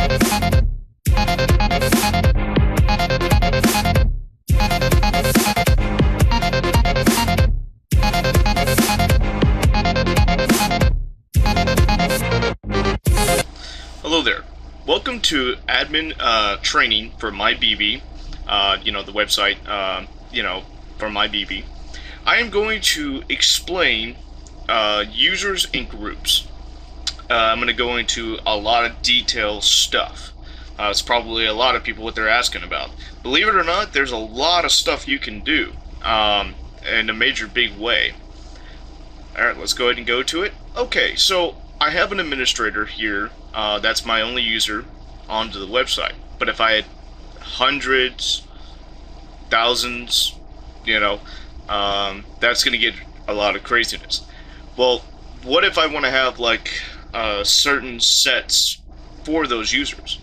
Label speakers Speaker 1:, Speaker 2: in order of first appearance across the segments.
Speaker 1: Hello there. Welcome to admin training for mybb. The website, for mybb. I am going to explain users and groups. I'm going to go into a lot of detailed stuff. It's probably a lot of people what they're asking about. Believe it or not, there's a lot of stuff you can do in a major big way. Alright, let's go ahead and go to it. Okay, so I have an administrator here. That's my only user onto the website. But if I had hundreds, thousands, that's going to get a lot of craziness. Well, what if I want to have like certain sets for those users?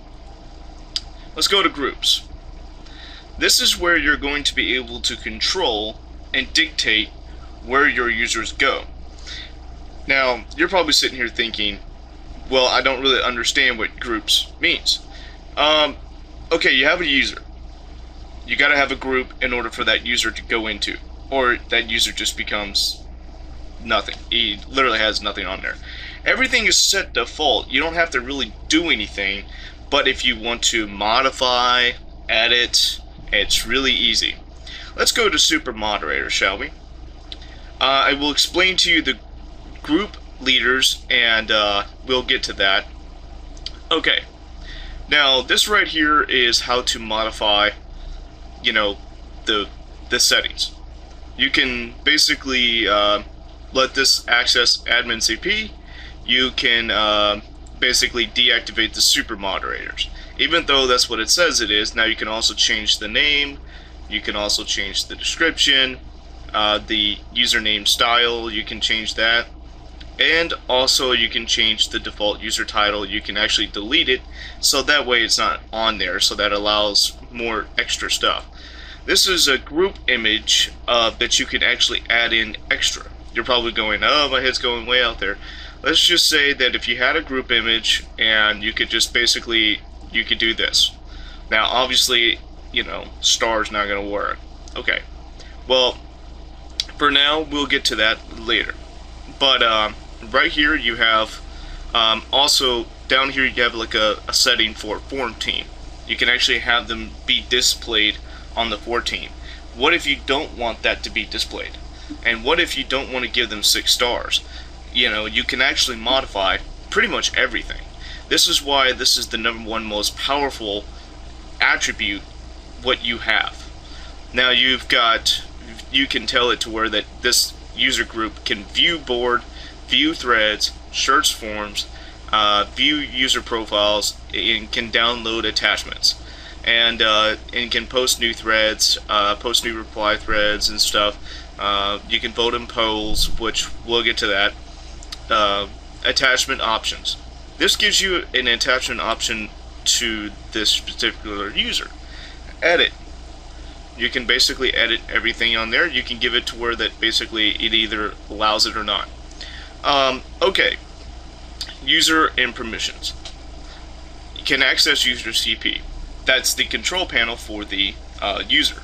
Speaker 1: Let's go to groups. This is where you're going to be able to control and dictate where your users go. Now, you're probably sitting here thinking, well, I don't really understand what groups means. Okay, you have a user. You gotta have a group in order for that user to go into, or that user just becomes nothing. He literally has nothing on there. Everything is set default. You don't have to really do anything, but if you want to modify, edit, it's really easy. Let's go to super moderator, shall we? I will explain to you the group leaders, and we'll get to that. Okay, now this right here is how to modify the settings. You can basically let this access admin CP. You can basically deactivate the super moderators, even though that's what it says it is. Now you can also change the name, you can also change the description, the username style, you can change that. And also you can change the default user title. You can actually delete it, so that way it's not on there, so that allows more extra stuff. This is a group image that you can actually add in extra. You're probably going, oh, my head's going way out there. Let's just say that if you had a group image and you could just basically, you could do this. Now obviously, star's not going to work. Okay, well, for now we'll get to that later. But right here you have also down here you have like a setting for form team. You can actually have them be displayed on the form team. What if you don't want that to be displayed? And what if you don't want to give them 6 stars? You can actually modify pretty much everything. This is why this is the #1 most powerful attribute what you have. Now you can tell it to where that this user group can view board, view threads, search forms, view user profiles, and can download attachments, and can post new threads, post new reply threads and stuff. You can vote in polls, which we'll get to that. Attachment options. This gives you an attachment option to this particular user. Edit. You can basically edit everything on there. You can give it to where that basically it either allows it or not. Okay, user and permissions. You can access user CP. That's the control panel for the user.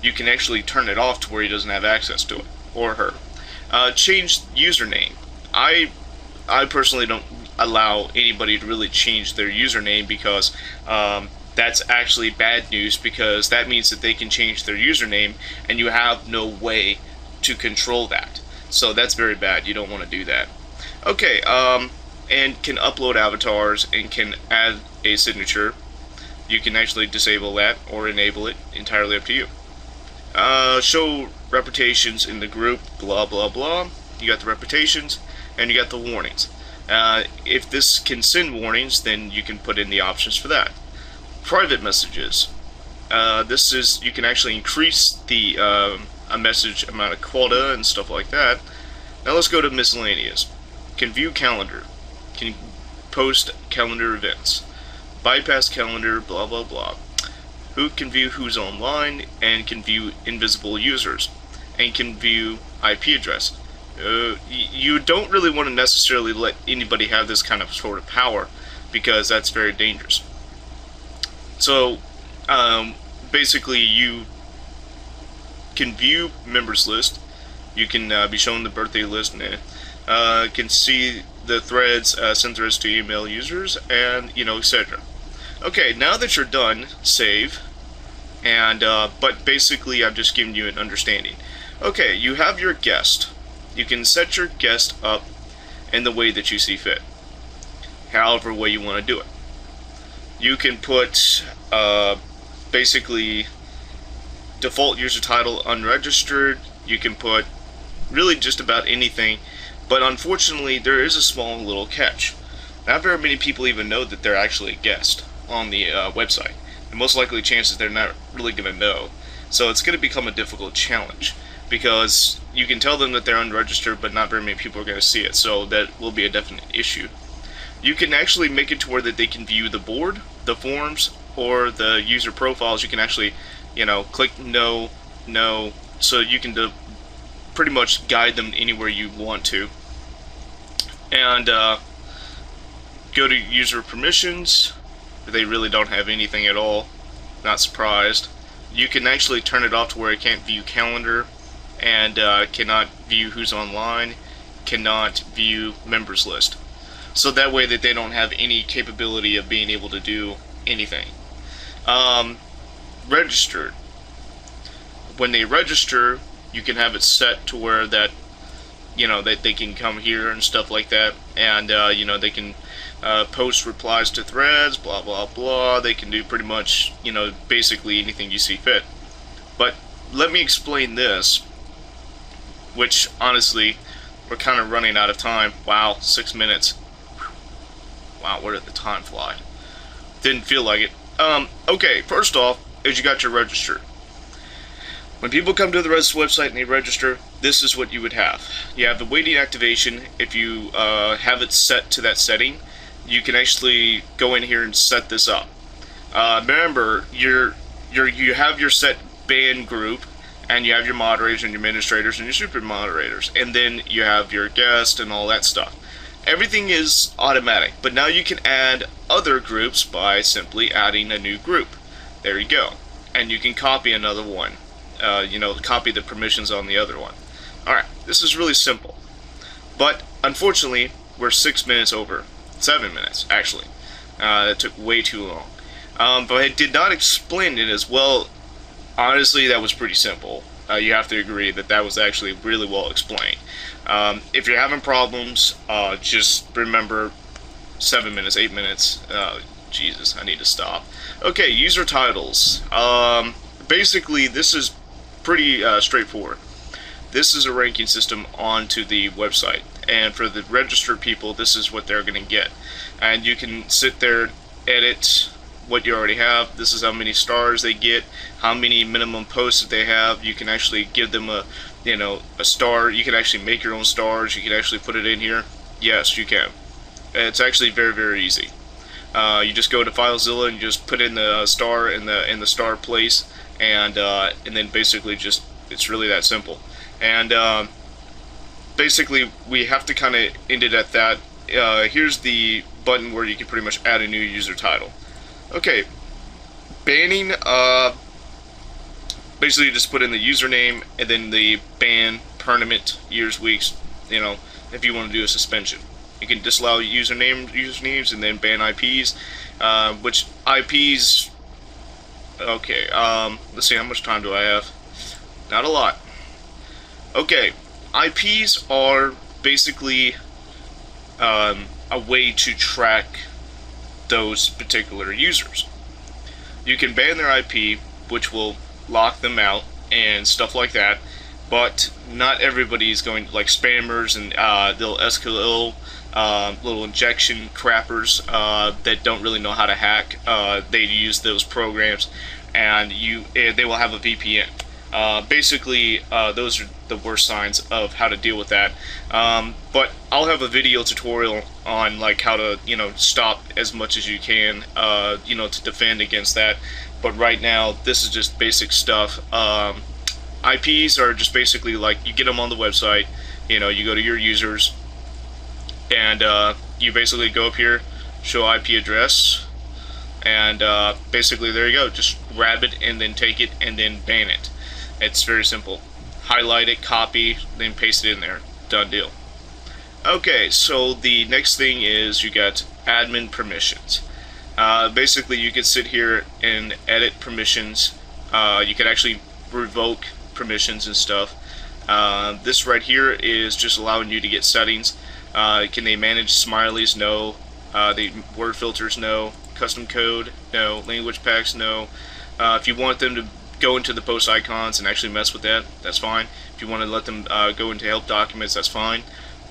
Speaker 1: You can actually turn it off to where he doesn't have access to it, or her. Change username. I personally don't allow anybody to really change their username, because that's actually bad news, because that means that they can change their username and you have no way to control that. So that's very bad. You don't want to do that. Okay, and can upload avatars and can add a signature. You can actually disable that or enable it, entirely up to you. Show reputations in the group, blah blah blah. You got the reputations and you got the warnings. If this can send warnings, then you can put in the options for that. Private messages. This is, you can actually increase the a message amount of quota and stuff like that. Now let's go to miscellaneous. Can view calendar. Can post calendar events. Bypass calendar, blah blah blah. Who can view who's online, and can view invisible users, and can view IP address. You don't really want to necessarily let anybody have this kind of sort of power, because that's very dangerous. So basically, you can view members list. You can be shown the birthday list, and can see the threads, send threads to email users, and etc. Okay, now that you're done, save. And but basically, I'm just giving you an understanding. Okay, you have your guest. You can set your guest up in the way that you see fit, however way you want to do it. You can put basically default user title unregistered. You can put really just about anything, but unfortunately there is a small little catch. Not very many people even know that they're actually a guest on the website, and most likely chances they're not really going to know. So it's going to become a difficult challenge, because you can tell them that they're unregistered, but not very many people are going to see it, so that will be a definite issue. You can actually make it to where that they can view the board, the forms, or the user profiles. You can actually, click no, no, so you can pretty much guide them anywhere you want to. And go to user permissions. They really don't have anything at all. Not surprised. You can actually turn it off to where it can't view calendar, and cannot view who's online, cannot view members list. So that way that they don't have any capability of being able to do anything. Registered. When they register, you can have it set to where that that they can come here and stuff like that, and they can post replies to threads, blah blah blah. They can do pretty much basically anything you see fit. But let me explain this, which honestly we're kind of running out of time. Wow, 6 minutes. Wow, where did the time fly? Didn't feel like it. Okay, first off, is you got your register. When people come to the Redis website and they register, this is what you would have. You have the waiting activation. If you have it set to that setting, you can actually go in here and set this up. Remember, you have your set ban group, and you have your moderators and your administrators and your super moderators, and then you have your guest and all that stuff. Everything is automatic, but now you can add other groups by simply adding a new group. There you go. And you can copy another one. Copy the permissions on the other one. Alright, this is really simple. But unfortunately, we're 6 minutes over. 7 minutes, actually. That took way too long. But I did not explain it as well. Honestly, that was pretty simple. You have to agree that that was actually really well explained. If you're having problems, just remember 7 minutes, 8 minutes. Jesus, I need to stop. Okay, user titles. Basically, this is pretty straightforward. This is a ranking system onto the website, and for the registered people, this is what they're going to get. And you can sit there, edit what you already have. This is how many stars they get, how many minimum posts that they have. You can actually give them a star. You can actually make your own stars. You can actually put it in here. Yes, you can. It's actually very, very easy. You just go to FileZilla and you just put in the star in the star place, and then basically just, it's really that simple. And basically we have to kind of end it at that. Here's the button where you can pretty much add a new user title. Okay, banning, basically you just put in the username and then the ban, permanent, years, weeks, if you want to do a suspension. You can disallow usernames and then ban IPs, which IPs, okay, let's see, how much time do I have? Not a lot. Okay, IPs are basically a way to track those particular users. You can ban their IP, which will lock them out and stuff like that, but not everybody is going, like spammers and they'll SQL, little injection crappers that don't really know how to hack. They use those programs, and they will have a VPN. Basically, those are the worst signs of how to deal with that. But I'll have a video tutorial on like how to stop as much as you can to defend against that. But right now, this is just basic stuff. IPs are just basically like, you get them on the website, you go to your users, and you basically go up here, show IP address, And basically there you go, just grab it and then take it and then ban it. It's very simple. Highlight it, copy, then paste it in there. Done deal. Okay, so the next thing is you got admin permissions. Basically you can sit here and edit permissions. You can actually revoke permissions and stuff. This right here is just allowing you to get settings. Can they manage smileys? No. The word filters? No. Custom code? No. Language packs? No. If you want them to go into the post icons and actually mess with that, that's fine. If you want to let them go into help documents, that's fine.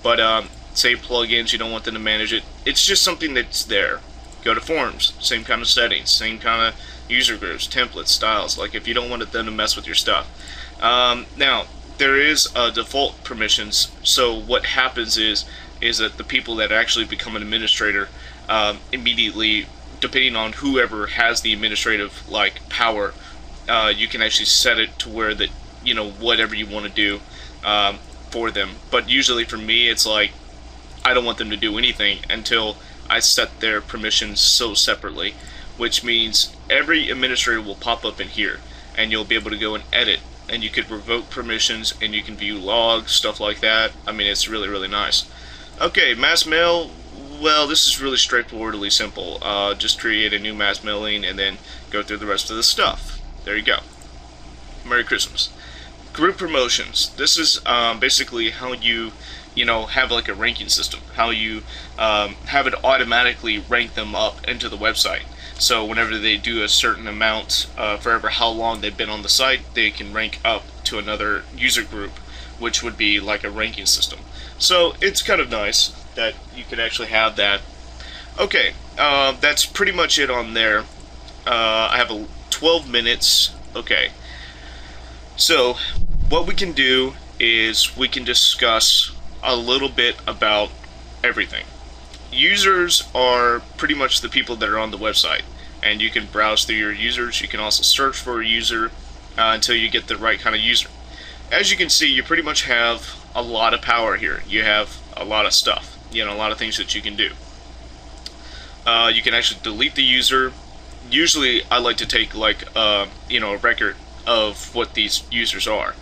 Speaker 1: But say plugins, you don't want them to manage it. It's just something that's there. Go to forms, same kind of settings, same kind of user groups, templates, styles. Like if you don't want them to mess with your stuff. Now there is default permissions. So what happens is that the people that actually become an administrator immediately, depending on whoever has the administrative like power, you can actually set it to where that whatever you want to do for them. But usually for me, it's like I don't want them to do anything until I set their permissions so separately, which means every administrator will pop up in here, and you'll be able to go and edit, and you could revoke permissions, and you can view logs, stuff like that. I mean, it's really, really nice. Okay, mass mail. Well, this is really straightforwardly simple. Just create a new mass mailing and then go through the rest of the stuff. There you go. Merry Christmas. Group promotions. This is basically how you have like a ranking system. How you have it automatically rank them up into the website. So whenever they do a certain amount, for how long they've been on the site, they can rank up to another user group, which would be like a ranking system. So it's kind of nice that you can actually have that. Okay, that's pretty much it on there. I have 12 minutes. Okay, so what we can do is we can discuss a little bit about everything. Users are pretty much the people that are on the website, and you can browse through your users. You can also search for a user until you get the right kind of user. As you can see, you pretty much have a lot of power here. You have a lot of stuff, a lot of things that you can do. You can actually delete the user. Usually I like to take like a record of what these users are.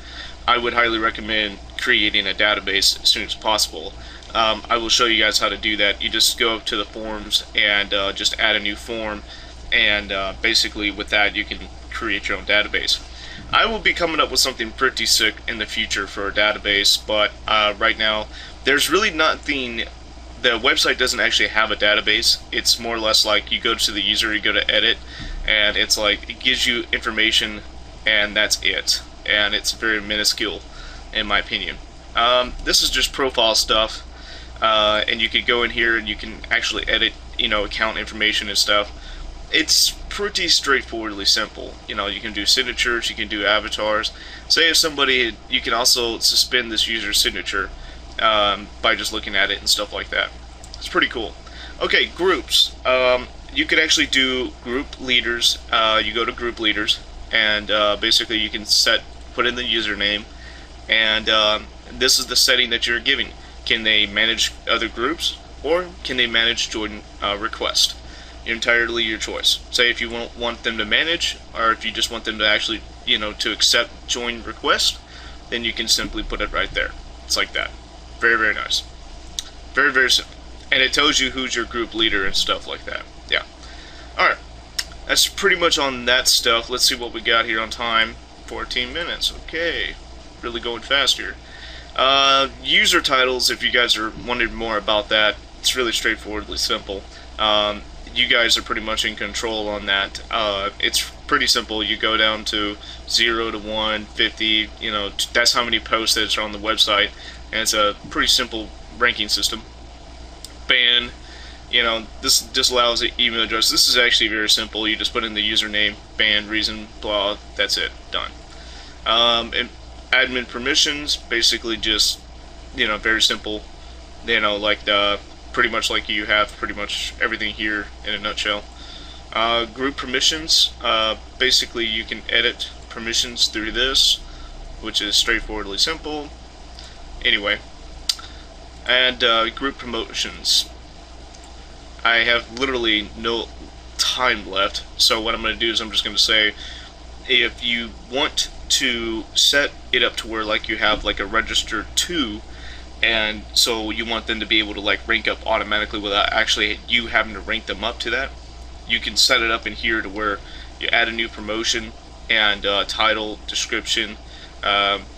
Speaker 1: I would highly recommend creating a database as soon as possible. I will show you guys how to do that. You just go up to the forms and just add a new form, and basically with that you can create your own database. I will be coming up with something pretty sick in the future for a database, but right now there's really nothing. The website doesn't actually have a database. It's more or less like you go to the user, you go to edit, and it's like it gives you information and that's it. And it's very minuscule in my opinion. This is just profile stuff, and you could go in here and you can actually edit account information and stuff. It's pretty straightforwardly simple. You can do signatures, you can do avatars. Say if somebody, you can also suspend this user's signature by just looking at it and stuff like that. It's pretty cool. Okay, groups. You could actually do group leaders. You go to group leaders, and basically you can put in the username, and this is the setting that you're giving. Can they manage other groups, or can they manage join request? Entirely your choice. Say if you want them to manage, or if you just want them to actually to accept join request, then you can simply put it right there. It's like that. Very, very nice. Very, very simple. And it tells you who's your group leader and stuff like that. Yeah. Alright. That's pretty much on that stuff. Let's see what we got here on time. 14 minutes. Okay. Really going fast here. User titles, if you guys are wondering more about that, it's really straightforwardly simple. You guys are pretty much in control on that. It's pretty simple. You go down to 0 to 1, 50, that's how many posts that are on the website, and it's a pretty simple ranking system. Ban, this just allows the email address. This is actually very simple. You just put in the username, ban, reason, blah, that's it, done. And admin permissions, basically just, very simple, like the pretty much like you have pretty much everything here in a nutshell. Group permissions, basically you can edit permissions through this, which is straightforwardly simple. Anyway, and group promotions. I have literally time left. So what I'm going to do is I'm just going to say, if you want to set it up to where like you have like a register 2, and so you want them to be able to like rank up automatically without actually you having to rank them up to that, you can set it up in here to where you add a new promotion and title, description,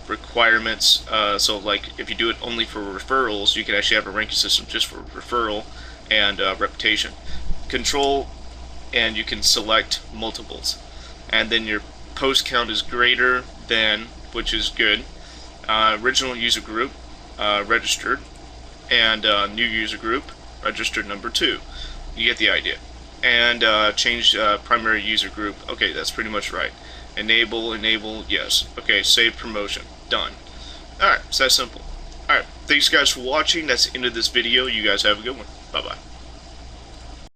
Speaker 1: requirements. So like if you do it only for referrals, you can actually have a ranking system just for referral and reputation. Control, and you can select multiples, and then your post count is greater than, which is good. Original user group registered, and new user group registered number 2. You get the idea. And change primary user group. Okay, that's pretty much right. Enable, yes. Okay, save promotion. Done. Alright, it's that simple. Alright, thanks guys for watching. That's the end of this video. You guys have a good one. Bye-bye.